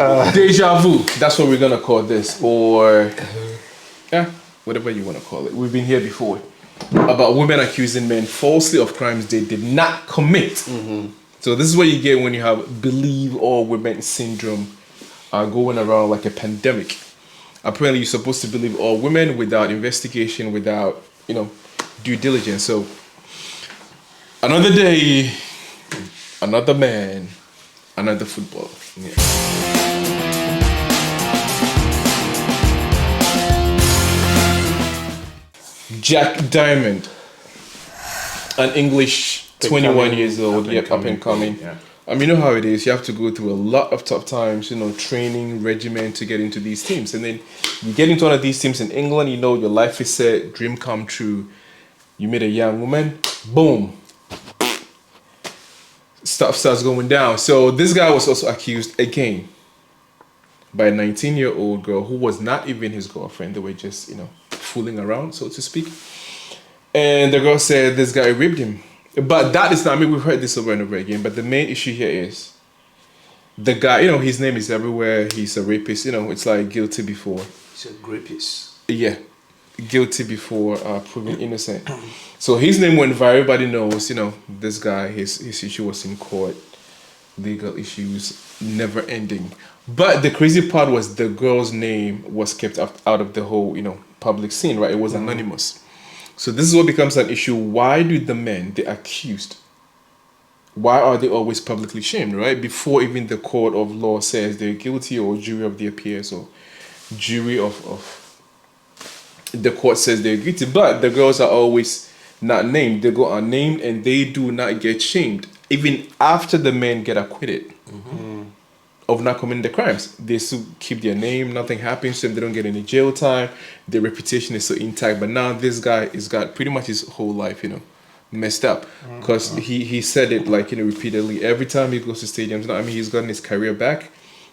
Deja vu. That's what we're gonna call this, or yeah, whatever you want to call it. We've been here before about women accusing men falsely of crimes they did not commit. So this is what you get when you have believe all women syndrome going around like a pandemic. Apparently, you're supposed to believe all women without investigation, without due diligence. So another day, another man, another footballer. Jack Diamond, an English 21 years old, up and coming. Yeah. You know how it is. You have to go through a lot of tough times, training, regimen to get into these teams. And then you get into one of these teams in England, your life is set, dream come true. You meet a young woman, boom. Stuff starts going down. So this guy was also accused again by a 19-year-old girl who was not even his girlfriend. They were just, fooling around, so to speak. And the girl said this guy raped him. But that is not, we've heard this over and over again, but the main issue here is the guy, his name is everywhere. He's a rapist, it's like guilty before. He's a rapist. Yeah, guilty before proven innocent. So his name went viral, everybody knows, this guy, his issue was in court, legal issues, never ending. But the crazy part was the girl's name was kept out of the whole, public scene, right? It was anonymous. So this is what becomes an issue. Why do the men, the accused, why are they always publicly shamed, right? Before even the court of law says they're guilty, or jury of their peers, or jury of the court says they're guilty. But the girls are always not named. They go unnamed and they do not get shamed. Even after the men get acquitted of not committing the crimes, they still keep their name. Nothing happens to them. They don't get any jail time. Their reputation is so intact. But now this guy has got pretty much his whole life, messed up. Because he said it repeatedly. Every time he goes to stadiums, he's gotten his career back.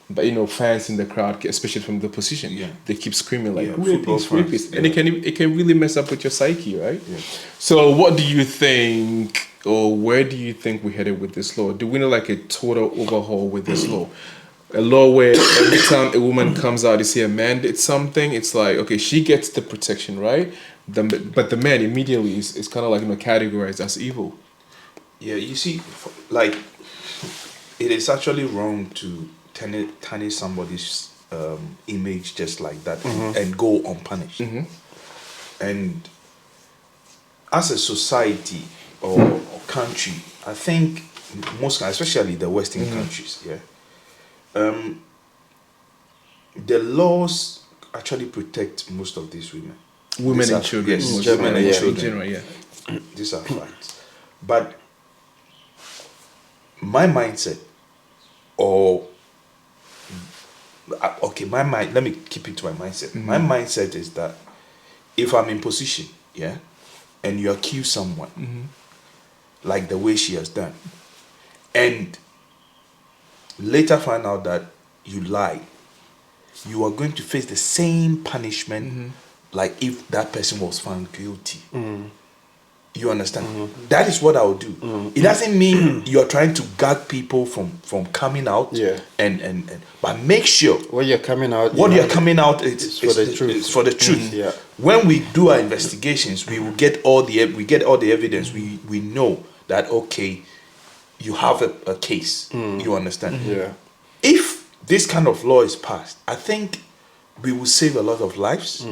But fans in the crowd, especially from the position, they keep screaming like rapist. And it can really mess up with your psyche, right? Yeah. So what do you think, or where do you think we're headed with this law? Do we need like a total overhaul with this law? A law where every time a woman comes out, you see a man did something, it's like, okay, she gets the protection, right? But the man immediately is kind of like categorized as evil. Yeah, you see, like, it is actually wrong to tarnish somebody's image just like that and go unpunished. And as a society or country, I think most, especially the Western countries, the laws actually protect most of these women. Women and children. Yes, women and children. In general, yeah. These are facts. But my mindset, let me keep it to my mindset. My mindset is that if I'm in position, and you accuse someone, like the way she has done, and later find out that you lied, you are going to face the same punishment like if that person was found guilty. You understand? That is what I would do. It doesn't mean you're trying to gag people from coming out. But make sure when you're coming out, you're coming out it's for the truth. It's for the truth. When we do our investigations, we will get all the evidence. We know that okay, you have a case. You understand? If this kind of law is passed, I think we will save a lot of lives.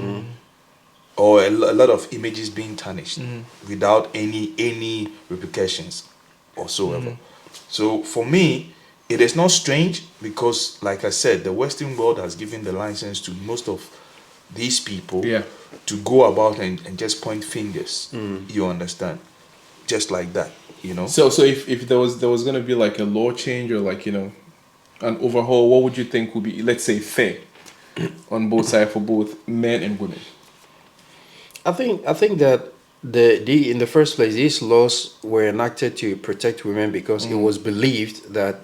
Or a lot of images being tarnished without any repercussions whatsoever. So for me, it is not strange because, like I said, the Western world has given the license to most of these people to go about and just point fingers. You understand? Just like that, So if there was going to be like a law change or like, an overhaul, what would you think would be, let's say, fair on both sides for both men and women? I think that the in the first place, these laws were enacted to protect women because it was believed that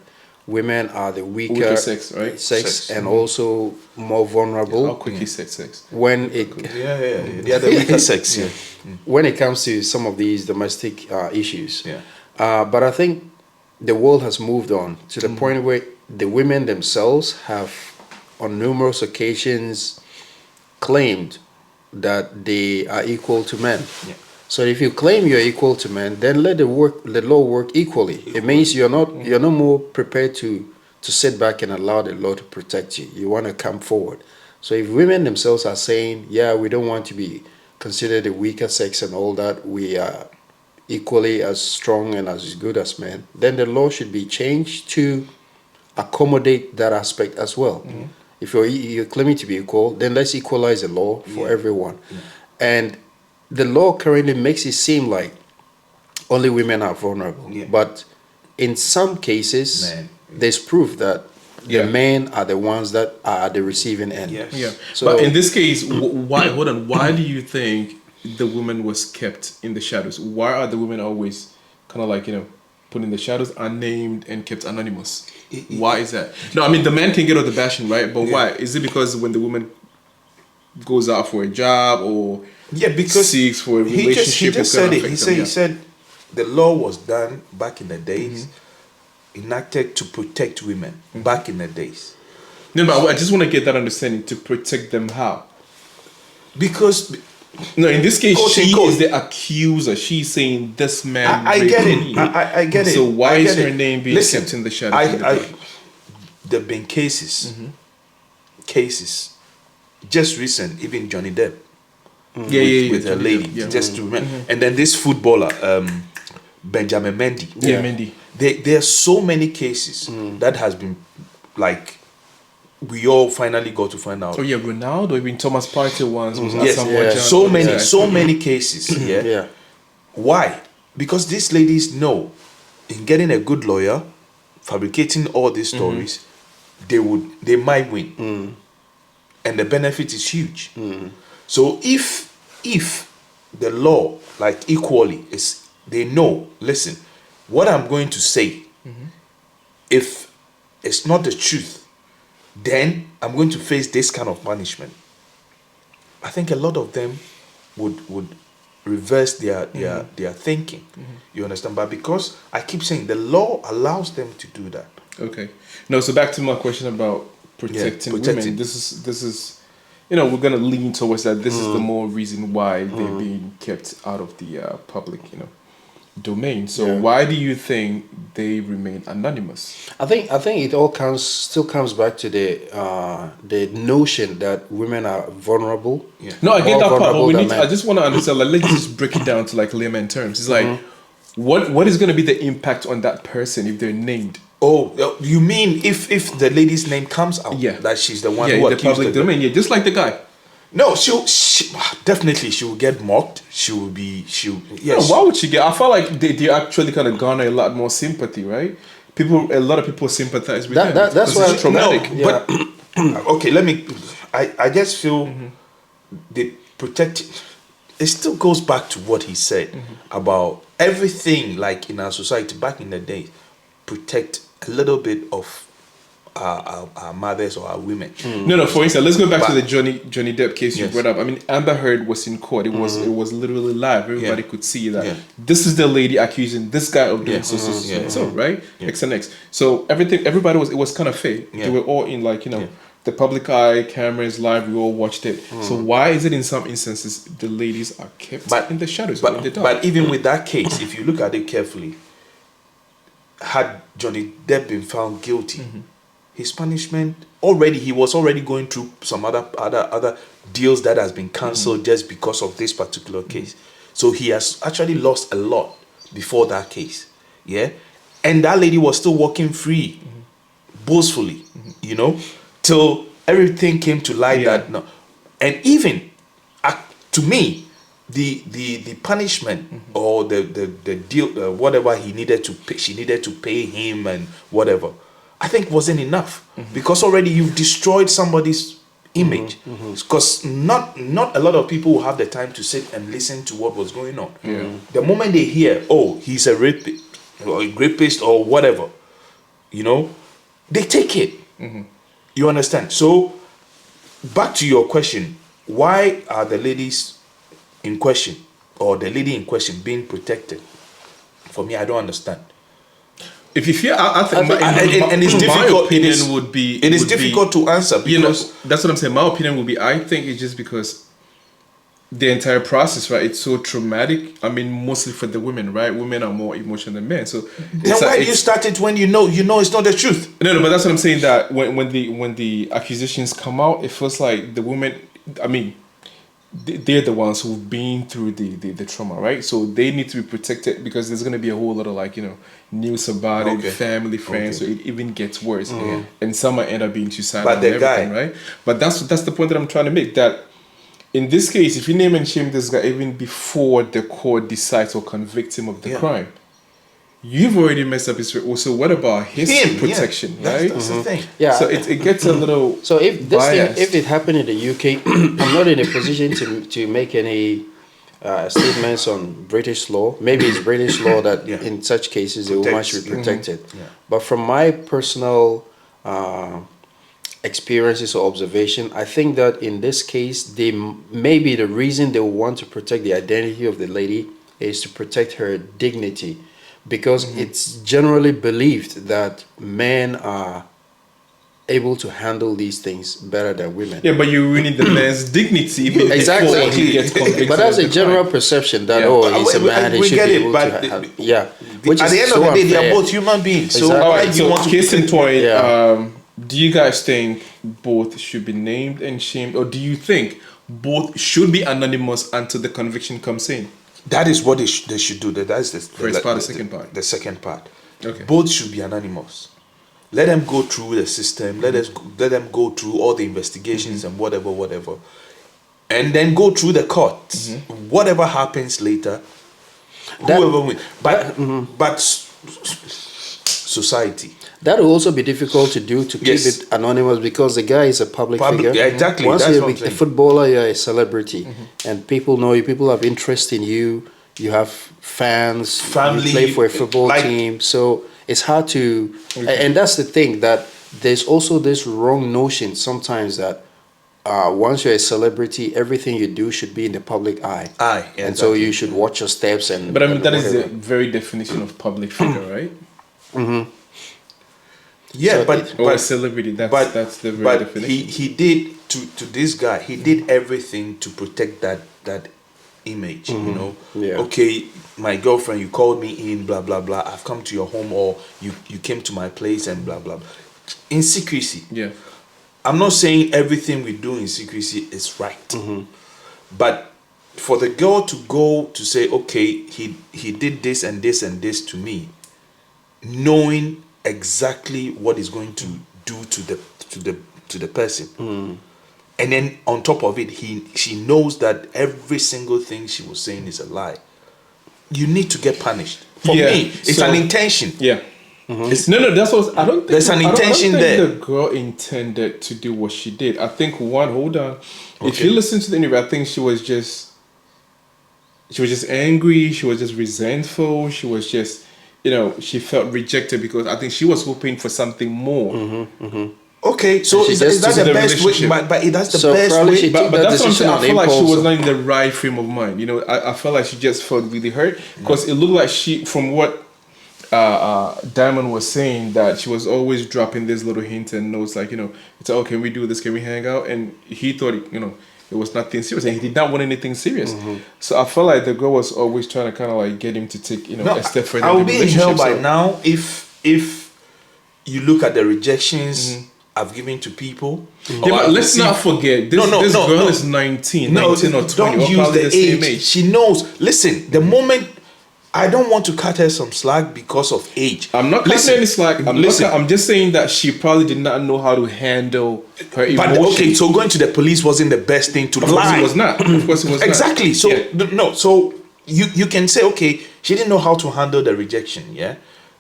women are the weaker sex, right? Sex. And also more vulnerable. How quick is sex? When it they are the weaker sex. When it comes to some of these domestic issues. But I think the world has moved on to the point where the women themselves have, on numerous occasions, claimed that they are equal to men. Yeah. So if you claim you're equal to men, then let the law work equally. It means you're no more prepared to sit back and allow the law to protect you. You want to come forward. So if women themselves are saying, yeah, we don't want to be considered the weaker sex and all that, we are equally as strong and as good as men, then the law should be changed to accommodate that aspect as well. If you're claiming to be equal, then let's equalize the law for everyone. And the law currently makes it seem like only women are vulnerable. But in some cases, there's proof that the men are the ones that are at the receiving end. Yeah. So, but in this case, why? Hold on. Why do you think the woman was kept in the shadows? Why are the women always kind of like, put in the shadows, unnamed, and kept anonymous? Why is that? No, I mean, the man can get all the bashing, right? But why? Is it because when the woman goes out for a job or because seeks for a relationship? He just said it. He said the law was done back in the days, enacted to protect women back in the days. No, but I just want to get that understanding. To protect them how? Because no, in this case, quote, she unquote, is the accuser. She's saying this man. I get raped it. me. I get it. So why is her it. name being Listen, kept in the shadows? There've been cases, just recent, even Johnny Depp, with her lady, just to remember, and then this footballer, Benjamin Mendy. Mendy. There are so many cases that has been like. We all finally got to find out. Oh yeah, Ronaldo, even Thomas Partey once was so many cases. Why? Because these ladies know, in getting a good lawyer, fabricating all these stories, they might win, and the benefit is huge. So if the law, like equally, is they know. Listen, what I'm going to say, if it's not the truth, then I'm going to face this kind of punishment. I think a lot of them would reverse their thinking. You understand? But because I keep saying the law allows them to do that. Okay. No, so back to my question about protecting women. This is we're gonna lean towards that. This is the more reason why they're being kept out of the public, domain. So why do you think they remain anonymous? I think it all still comes back to the notion that women are vulnerable. No, I get that part, but I just want to understand. Like, let's just break it down to like layman terms. It's like, what is going to be the impact on that person if they're named? Oh, you mean if the lady's name comes out? That she's the one who the accused public domain. Yeah, just like the guy. No, she definitely she will get mocked. Why would she get? I feel like they actually kind of garner a lot more sympathy, right? A lot of people sympathize with them. That's why it's traumatic. But okay, I just feel they protect. It still goes back to what he said about everything, like in our society back in the day, protect a little bit of our mothers or our women. No. For instance, let's go back to the Johnny Depp case you brought up. I mean, Amber Heard was in court. It was literally live. Everybody could see that this is the lady accusing this guy of doing so, right? X and X. So everybody was kind of fair. They were all in the public eye, cameras live. We all watched it. So why is it in some instances the ladies are kept in the shadows? But even with that case, if you look at it carefully, had Johnny Depp been found guilty, his punishment he was already going through some other deals that has been cancelled just because of this particular case. So he has actually lost a lot before that case. And that lady was still walking free, boastfully, till everything came to light that no. And even to me, the punishment or the deal, whatever he needed to pay, she needed to pay him and whatever, I think wasn't enough because already you've destroyed somebody's image. Because not a lot of people will have the time to sit and listen to what was going on. The moment they hear, oh, he's a rapist or whatever, they take it. You understand? So back to your question, why are the ladies in question or the lady in question being protected? For me, I don't understand. if you feel, I think, and it's my difficult. opinion would be, it is difficult to answer because that's what I'm saying. My opinion would be, I think it's just because the entire process, right? It's so traumatic. I mean, mostly for the women, right? Women are more emotional than men. So then why do you start it when you know it's not the truth? No, but that's what I'm saying. That when the accusations come out, it feels like the women. I mean, they're the ones who've been through the trauma, right? So they need to be protected because there's going to be a whole lot of news about it, family, friends, so it even gets worse. And some might end up being suicidal and everything, right? But that's the point that I'm trying to make, that in this case, if you name and shame this guy even before the court decides or convicts him of the crime, you've already messed up his. Also, what about his protection, right? That's the thing. Yeah. So it gets a little. So if this biased. thing, if it happened in the UK, I'm not in a position to make any statements on British law. Maybe it's British law that in such cases the woman should be protected. But from my personal experiences or observation, I think that in this case, maybe the reason they want to protect the identity of the lady is to protect her dignity, because it's generally believed that men are able to handle these things better than women. Yeah, but you're ruining the man's dignity even Exactly. before he gets convicted. But that's of a the general crime. perception that he's a man, he should be able to have, which at is the end so of the day, they unfair. are both human beings. So Exactly. why Alright, do you so want to case in point, Yeah. do you guys think both should be named and shamed, or do you think both should be anonymous until the conviction comes in? That is what they should do. That's the First part, the second part. The second part. Okay. Both should be anonymous. Let them go through the system. Let them go through all the investigations and whatever, and then go through the courts. Whatever happens later, whoever wins. But society. That will also be difficult to do, to keep it anonymous, because the guy is a public figure. Yeah, exactly. Once That's you're what I'm a saying. footballer, you're a celebrity, and people know you. People have interest in you. You have fans. Family, You play for a football like- team, so it's hard to. And that's the thing, that there's also this wrong notion sometimes that once you're a celebrity, everything you do should be in the public eye. And so you should watch your steps and. But I mean, and that is the whatever. very definition of public figure, right? Yeah, So but Or a celebrity. That's the very but definition. he did to this guy. He did everything to protect that image. You know. Yeah. Okay, my girlfriend, you called me in, blah blah blah. I've come to your home, or you came to my place, and blah blah blah. In secrecy. Yeah. I'm not saying everything we do in secrecy is right, but for the girl to go to say, okay, he did this and this and this to me, knowing exactly what he's going to do to the person, and then on top of it, she knows that every single thing she was saying is a lie. You need to get punished. For me, it's an intention. Yeah. No, that's what I don't think. There's an intention I don't there. think the girl intended to do what she did. I think hold on. If you listen to the interview, I think she was just angry. She was just resentful. She was just, she felt rejected because I think she was hoping for something more. Okay, so She is just that took the the best way? relationship. But that's the So best probably way. she took But that that's what I'm decision saying. I on feel like she impulse. was not in the right frame of mind. I felt like she just felt really hurt because it looked like from what Diamond was saying, that she was always dropping this little hint and notes like, it's like, oh, can we do this? Can we hang out? And he thought, it was nothing serious, and he did not want anything serious. So I felt like the girl was always trying to kind of like get him to take, a step further. I in will the be in hell relationship. by So- now if you look at the rejections I've given to people. Yeah, but let's not forget, this girl is 19 or 20. Don't We're use probably the same age. She knows. Listen, the moment I don't want to cut her some slack because of age. I'm not cutting any slack. Listen. I'm just saying that she probably did not know how to handle her But emotions. okay, so going to the police wasn't the best thing to Of course lie. it was not. Of course it was Exactly. not. So Yeah. no. So you can say, okay, she didn't know how to handle the rejection, yeah,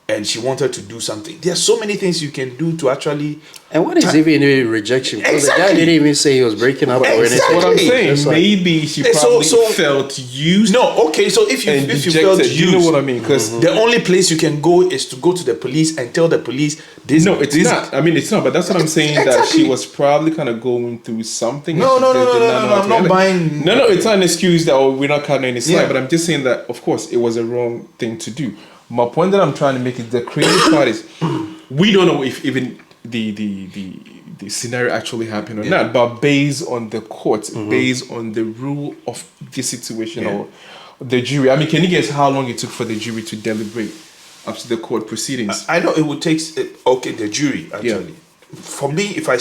and she wanted to do something. There are so many things you can do to actually. And what is even a rejection? Because the guy Exactly. didn't even say he was breaking up or anything. Exactly. What I'm saying, It's like- maybe she So- probably so- felt used No, okay. So if you and felt used, you know what I mean? Because the only place you can go is to go to the police and tell the police this. no, it's this, not. I mean, it's not. But that's what I'm saying. That Exactly. she was probably kind of going through something. No, and no, she no, just no, did no, know no, how I'm to not handle it. buying- No, it's not an excuse that we're not cutting any slack. Yeah. But I'm just saying that, of course, it was a wrong thing to do. My point that I'm trying to make is the creative part is we don't know if even the scenario actually happened or not, but based on the court, based on the rule of the situation or the jury. I mean, can you guess how long it took for the jury to deliberate up to the court proceedings? I know it would take the jury actually. For me, if I'm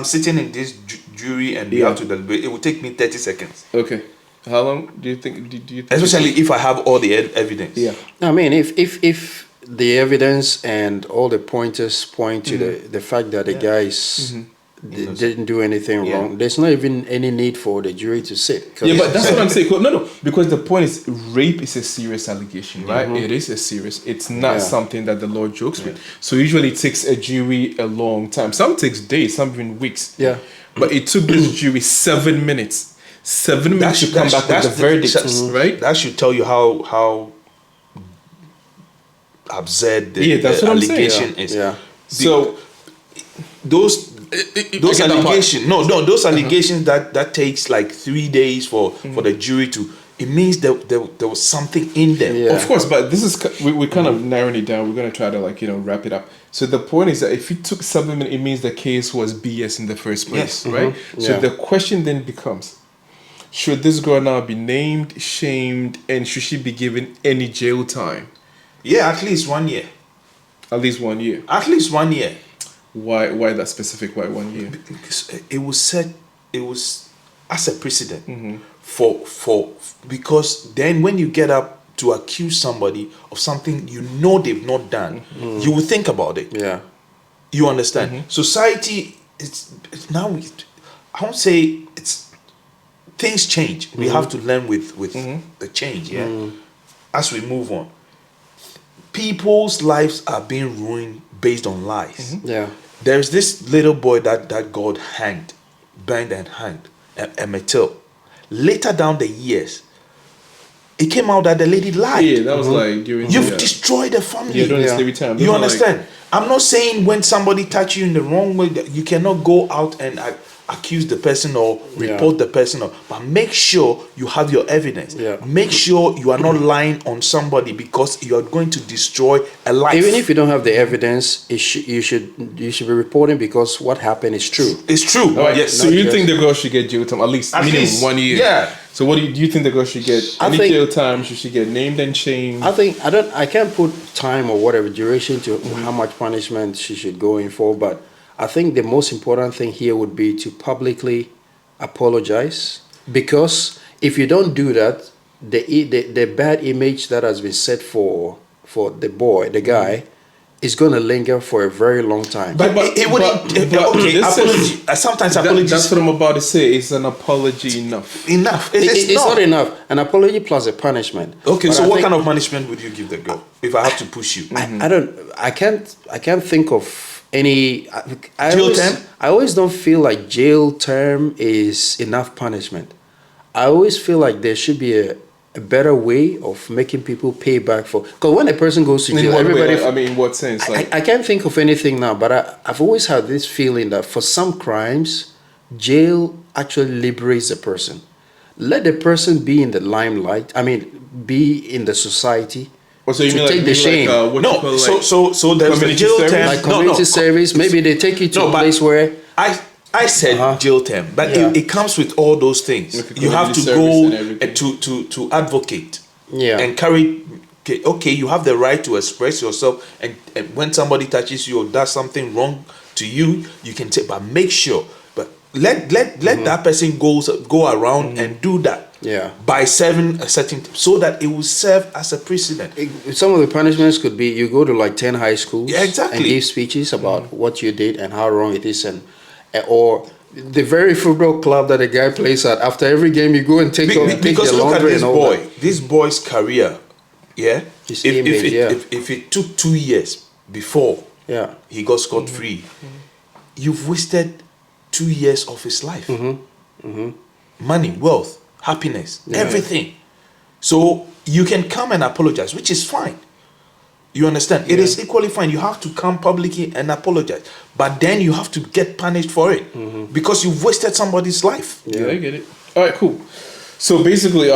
sitting in this jury and we have to deliberate, it would take me 30 seconds. Okay. How long do you think? Do you think Especially if I have all the evidence. Yeah. I mean, if the evidence and all the pointers point to the fact that the guys didn't do anything wrong, there's not even any need for the jury to sit. Yeah, but that's what I'm saying. No, because the point is, rape is a serious allegation, right? It is a serious. It's not something that the law jokes with. So usually it takes a jury a long time. Some takes days, some even weeks. Yeah. But it took this jury 7 minutes. 7 minutes to come back with the verdict, right? That should tell you how absurd the allegation is. Yeah. So those allegations, those allegations that takes like 3 days for the jury to. It means that there was something in them. Yeah. Of course, but this is we're kind of narrowing it down. We're going to try to wrap it up. So the point is that if it took 7 minutes, it means the case was BS in the first place, right? So the question then becomes, should this girl now be named, shamed, and should she be given any jail time? Yeah, at least 1 year. At least 1 year. At least 1 year. Why that specific? Why 1 year? Because it was as a precedent because then when you get up to accuse somebody of something they've not done, you will think about it. Yeah. You understand? Society it's now. I won't say it's things change. We have to learn with the change. Yeah. As we move on, people's lives are being ruined based on lies. Yeah. There's this little boy that God burned and hanged, Emmett Till. Later down the years, it came out that the lady lied. Yeah, that was like during. You've destroyed the family. Yeah, during slavery time. You understand? I'm not saying when somebody touch you in the wrong way that you cannot go out and accuse the person or report the person, but make sure you have your evidence. Yeah. Make sure you are not lying on somebody because you are going to destroy a life. Even if you don't have the evidence, you should be reporting because what happened is true. It's true. All right. Yes. So you think the girl should get jail time at least minimum 1 year? Yeah. So what do you think the girl should get? Any jail time? Should she get named and shamed? I can't put time or whatever duration to how much punishment she should go in for, but I think the most important thing here would be to publicly apologize, because if you don't do that, the bad image that has been set for the guy, is going to linger for a very long time. But it wouldn't. Okay, apology. Sometimes apologies. That's what I'm about to say. Is an apology enough? Enough. It's not enough. An apology plus a punishment. Okay, so what kind of punishment would you give the girl if I have to push you? I can't think of any. Jail term? I always don't feel like jail term is enough punishment. I always feel like there should be a better way of making people pay back for. Because when a person goes to jail, everybody. I mean, in what sense? I can't think of anything now, but I've always had this feeling that for some crimes, jail actually liberates a person. Let the person be in the limelight. I mean, be in the society. So you to mean take like, the shame. So there's the jail term. Like community service. Maybe they take you to a place where. I said jail term, but it comes with all those things. You have to go to advocate and carry. Okay, you have the right to express yourself, and when somebody touches you or does something wrong to you, you can take. But make sure, but let that person go around and do that. Yeah. By serving a certain, so that it will serve as a precedent. Some of the punishments could be you go to like 10 high schools and give speeches about what you did and how wrong it is, and or the very football club that a guy plays at. After every game, you go and take your laundry and all that. This boy's career, if it took 2 years before he got scot-free, you've wasted 2 years of his life. Money, wealth, happiness, everything. So you can come and apologize, which is fine. You understand? It is equally fine. You have to come publicly and apologize, but then you have to get punished for it because you've wasted somebody's life. Yeah, I get it. All right, cool. So basically,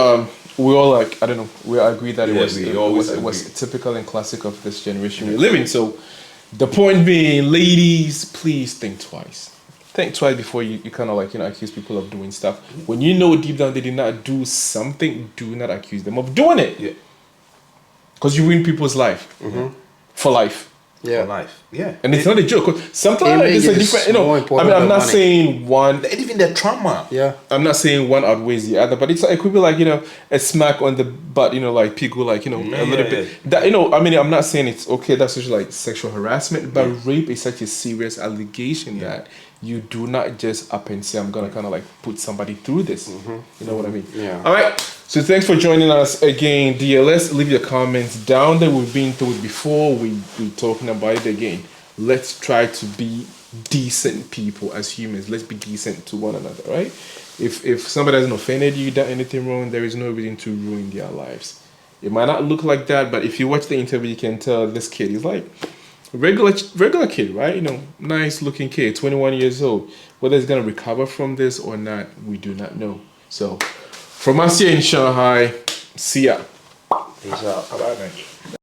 we all like, I don't know, we all agree that Yeah, we always it was agree. typical and classic of this generation we live in. So the point being, ladies, please think twice. Think twice before you kind of like, accuse people of doing stuff. When you know deep down they did not do something, do not accuse them of doing it. Yeah. Because you ruin people's life. For life. Yeah. For life. Yeah. And it's not a joke. 'Cause sometimes Image it's a is different, more I important mean, I'm than not money. saying one, And even the trauma. Yeah. I'm not saying one outweighs the other, but it could be like, a smack on the butt, like people like, a little bit. That, I mean, I'm not saying it's okay, that's just like sexual harassment, but rape is such a serious allegation that you do not just up and say, I'm going to kind of like put somebody through this. You know what I mean? Yeah. All right. So thanks for joining us again, DLS. Leave your comments down there. We've been through it before. We're talking about it again. Let's try to be decent people as humans. Let's be decent to one another, right? If somebody hasn't offended you, done anything wrong, there is no reason to ruin their lives. It might not look like that, but if you watch the interview, you can tell this kid is like regular kid, right? Nice looking kid, 21 years old. Whether he's gonna recover from this or not, we do not know. So, from us here in Shanghai, see ya. Peace out. Bye, man.